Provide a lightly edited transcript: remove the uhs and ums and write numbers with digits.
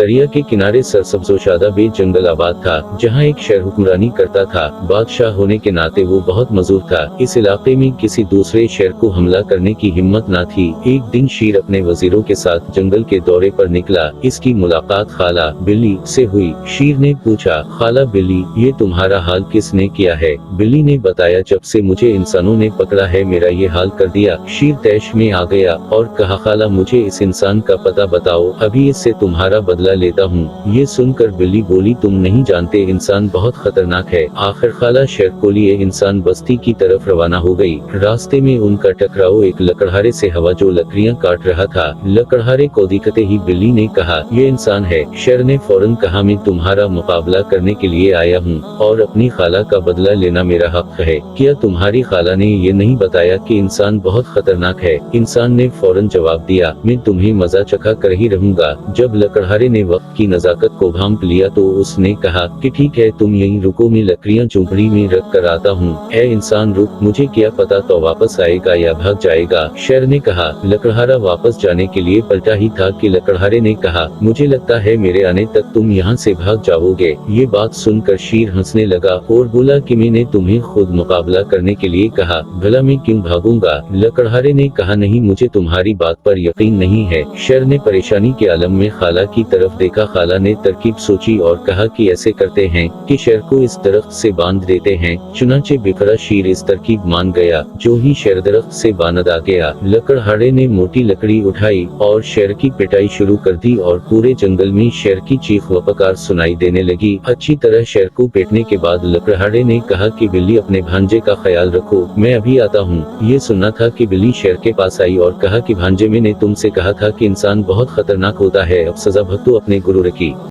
दरिया के किनारे सरसब्ज़ोशादा बे जंगल आबाद था, जहाँ एक शेर हुक्मरानी करता था। बादशाह होने के नाते वो बहुत मजबूर था। इस इलाके में किसी दूसरे शेर को हमला करने की हिम्मत न थी। एक दिन शेर अपने वजीरों के साथ जंगल के दौरे पर निकला। इसकी मुलाकात खाला बिल्ली से हुई। शेर ने पूछा, खाला बिल्ली, ये तुम्हारा हाल किसने किया है? बिल्ली ने बताया, जब से मुझे इंसानों ने पकड़ा है मेरा ये हाल कर दिया। शेर तैश में आ गया और कहा, खाला मुझे इस इंसान का पता बताओ, अभी इससे तुम्हारा बदला लेता हूँ। ये सुनकर बिल्ली बोली, तुम नहीं जानते, इंसान बहुत खतरनाक है। आखिर खाला शेर को लिए इंसान बस्ती की तरफ रवाना हो गई। रास्ते में उनका टकराव एक लकड़हारे से हवा जो लकड़ियाँ काट रहा था। लकड़हारे को दिखते ही बिल्ली ने कहा, ये इंसान है। शेर ने फौरन कहा, मैं तुम्हारा मुकाबला करने के लिए आया हूँ और अपनी खाला का बदला लेना मेरा हक है। क्या तुम्हारी खाला ने ये नहीं बताया कि इंसान बहुत खतरनाक है? इंसान ने फौरन जवाब दिया, मैं तुम्हें मजा चखा कर ही रहूंगा। जब लकड़हारे ने वक्त की नजाकत को भांप लिया तो उसने कहा कि ठीक है, तुम यहीं रुको, मैं लकड़ियां झोंपड़ी में रख कर आता हूँ। ऐ इंसान रुक, मुझे क्या पता तो वापस आएगा या भाग जाएगा। शेर ने कहा। लकड़हारा वापस जाने के लिए पलटा ही था कि लकड़हारे ने कहा, मुझे लगता है मेरे आने तक तुम यहाँ से भाग जाओगे। ये बात सुनकर शेर हंसने लगा और बोला कि मैंने तुम्हें खुद मुकाबला करने के लिए कहा, भला मैं क्यों भागूंगा? लकड़हारे ने कहा, नहीं, मुझे तुम्हारी बात पर यकीन नहीं है। शेर ने परेशानी के आलम में खाला की तरफ देखा। खाला ने तरकीब सोची और कहा कि ऐसे करते हैं कि शेर को इस दरख्त से बांध देते हैं। चुनाचे बेखरा शेर इस तरकीब मान गया। जो ही शेर दरख्त से बांध आ गया, लकड़हारे ने मोटी लकड़ी उठाई और शेर की पिटाई शुरू कर दी और पूरे जंगल में शेर की चीख व पुकार सुनाई देने लगी। अच्छी तरह शेर को पीटने के बाद लकड़हारे ने कहा कि बिल्ली, अपने भांजे का ख्याल रखो, मैं अभी आता हूँ। ये सुनना था कि बिल्ली शेर के पास आई और कहा कि भांजे, मैंने तुमसे कहा था कि इंसान बहुत खतरनाक होता है, अब सजा भुगतो, अपने गुरूर की।